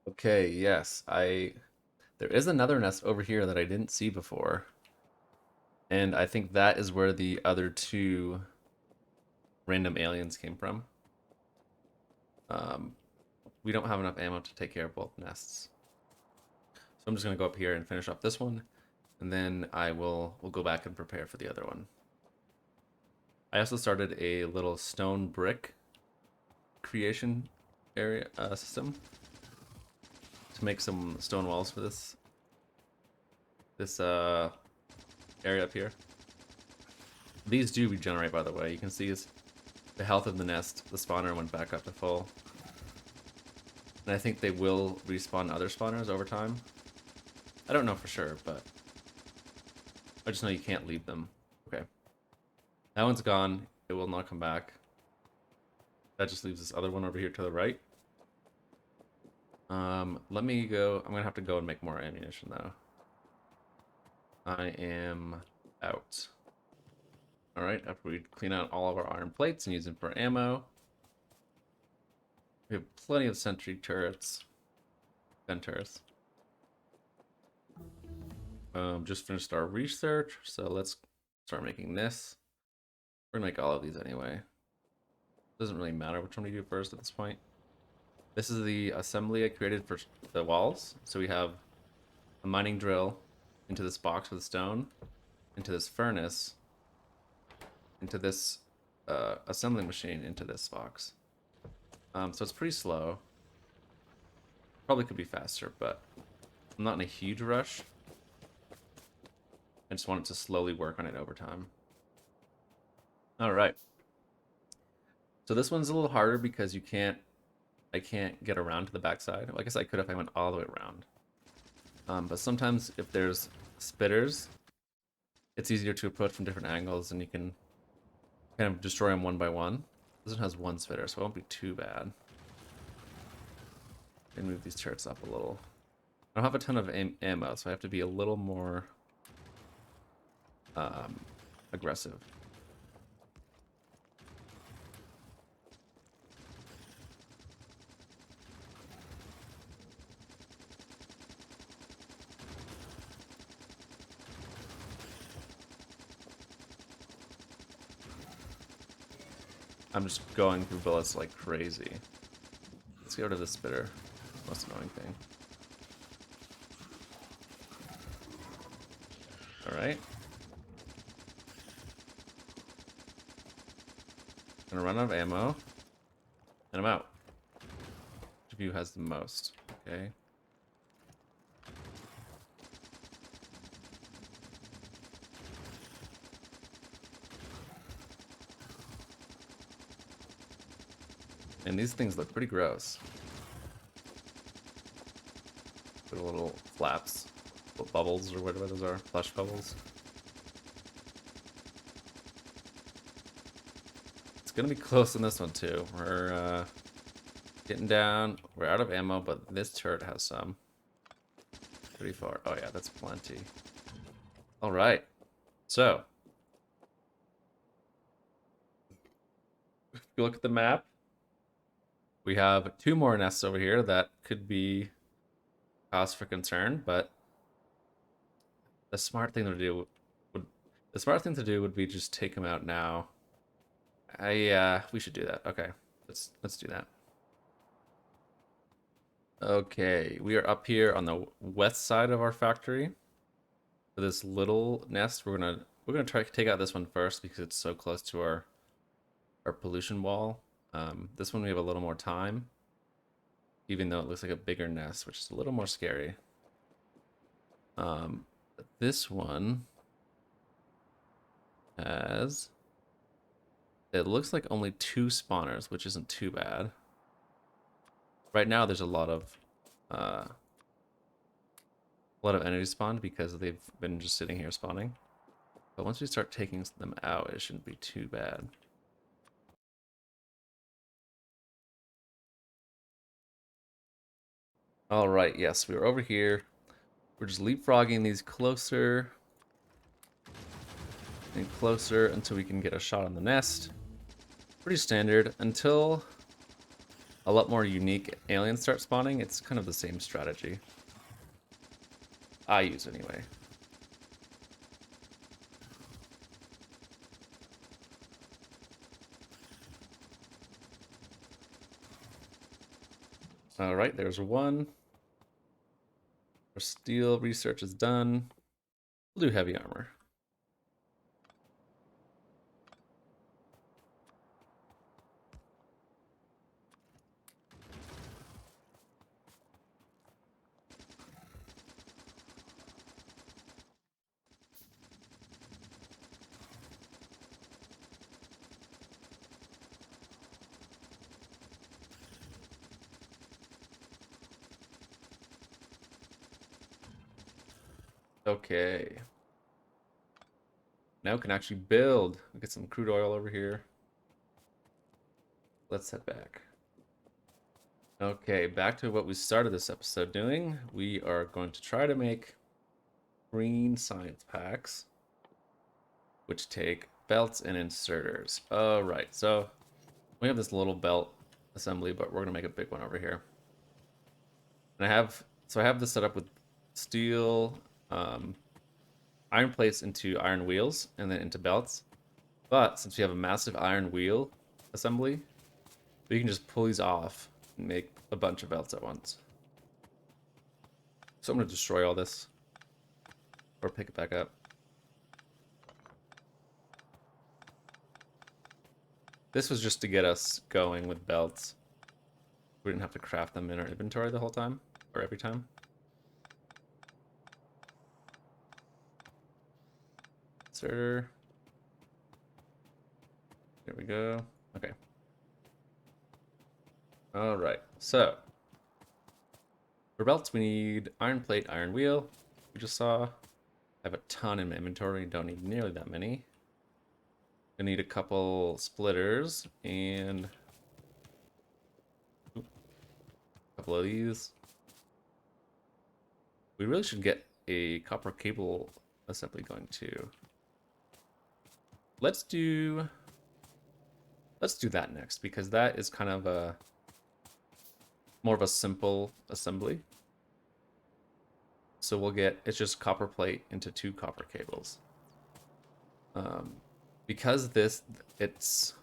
Okay, yes. There is another nest over here that I didn't see before. And I think that is where the other two random aliens came from. Um, we don't have enough ammo to take care of both nests. So I'm just gonna go up here and finish up this one, and then we'll go back and prepare for the other one. I also started a little stone brick creation area system to make some stone walls for this area up here. These do regenerate, by the way. You can see the health of the nest. The spawner went back up to full. And I think they will respawn other spawners over time. I don't know for sure, but I just know you can't leave them. Okay. That one's gone. It will not come back. That just leaves this other one over here to the right. Let me go. I'm gonna have to go and make more ammunition though. I am out. Alright, after we clean out all of our iron plates and use them for ammo. We have plenty of sentry turrets. Gun turrets. Just finished our research, so let's start making this. We're gonna make all of these anyway. Doesn't really matter which one we do first at this point. This is the assembly I created for the walls. So we have a mining drill into this box with stone, into this furnace, into this assembling machine, into this box. So it's pretty slow. Probably could be faster, but I'm not in a huge rush. I just wanted to slowly work on it over time. All right. So this one's a little harder because I can't get around to the backside. Well, I guess I could if I went all the way around. But sometimes if there's spitters, it's easier to approach from different angles and you can kind of destroy them one by one. This one has one spitter, so it won't be too bad. And move these turrets up a little. I don't have a ton of ammo, so I have to be a little more aggressive. I'm just going through bullets like crazy. Let's get rid of the spitter. Most annoying thing. Alright. Gonna run out of ammo. And I'm out. Which of you has the most? Okay. And these things look pretty gross. Put little flaps, little bubbles or whatever those are, flesh bubbles. It's gonna be close on this one too. We're getting down. We're out of ammo, but this turret has some. Pretty far. Oh yeah, that's plenty. All right. So, if you look at the map, we have two more nests over here that could be cause for concern, but the smart thing to do would be just take them out now. We should do that. Okay. Let's do that. Okay, we are up here on the west side of our factory. For this little nest, we're gonna try to take out this one first because it's so close to our pollution wall. This one we have a little more time, even though it looks like a bigger nest, which is a little more scary. This one has, it looks like only two spawners, which isn't too bad. Right now, there's a lot of enemies spawned because they've been just sitting here spawning. But once we start taking them out, it shouldn't be too bad. All right, yes, we are over here. We're just leapfrogging these closer and closer until we can get a shot on the nest. Pretty standard until a lot more unique aliens start spawning, it's kind of the same strategy. I use anyway. Alright, there's one. Our steel research is done. We'll do heavy armor. Okay. Now we can actually build. We'll get some crude oil over here. Let's head back. Okay, back to what we started this episode doing. We are going to try to make green science packs, which take belts and inserters. All right, so we have this little belt assembly, but we're gonna make a big one over here. And I have this set up with steel, iron plates into iron wheels and then into belts. But since we have a massive iron wheel assembly, we can just pull these off and make a bunch of belts at once. So I'm gonna destroy all this or pick it back up. This was just to get us going with belts. We didn't have to craft them in our inventory the whole time or every time. Inserter. There we go. Okay. All right. So for belts, we need iron plate, iron wheel. We just saw. I have a ton in my inventory. Don't need nearly that many. I need a couple splitters and a couple of these. We really should get a copper cable assembly going too. Let's do that next because that is kind of a more of a simple assembly. So we'll get, it's just copper plate into 2 copper cables. Because it's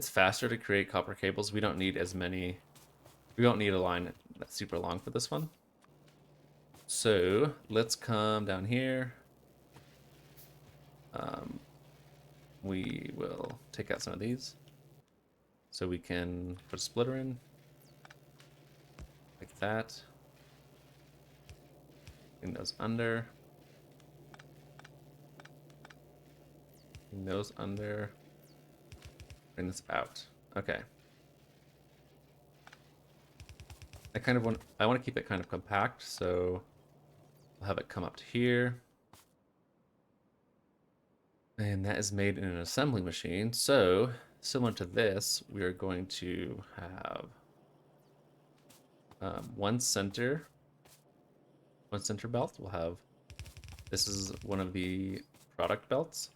faster to create copper cables, we don't need as many, we don't need a line that's super long for this one. So let's come down here. We will take out some of these so we can put a splitter in like that. Bring those under. Bring those under. Bring this out. Okay. I want to keep it kind of compact, so I'll have it come up to here. And that is made in an assembly machine. So similar to this, we are going to have one center belt. We'll have, this is one of the product belts.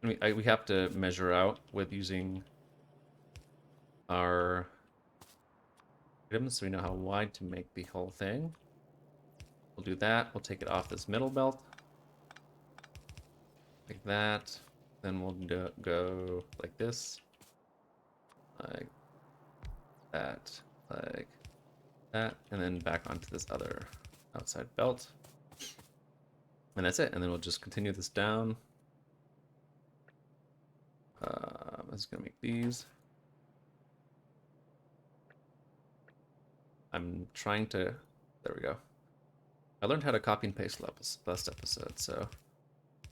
And we have to measure out with using our items so we know how wide to make the whole thing. We'll do that. We'll take it off this middle belt. Like that. Then we'll go like this. Like that. Like that. And then back onto this other outside belt. And that's it. And then we'll just continue this down. I'm just gonna make these. I'm trying to, there we go. I learned how to copy and paste last episode, so I'm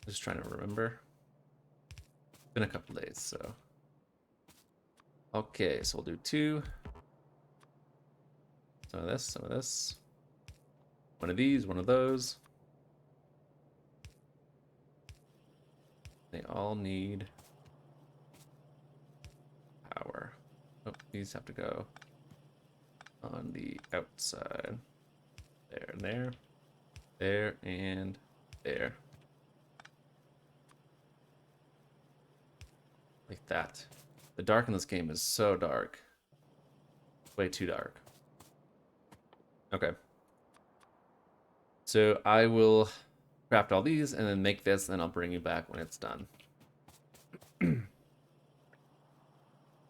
just trying to remember. It's been a couple days, so. Okay, so we'll do 2. Some of this, some of this. One of these, one of those. They all need power. Oh, these have to go on the outside. There and there. There and there. Like that. The dark in this game is so dark. Way too dark. Okay. So I will craft all these and then make this, and I'll bring you back when it's done.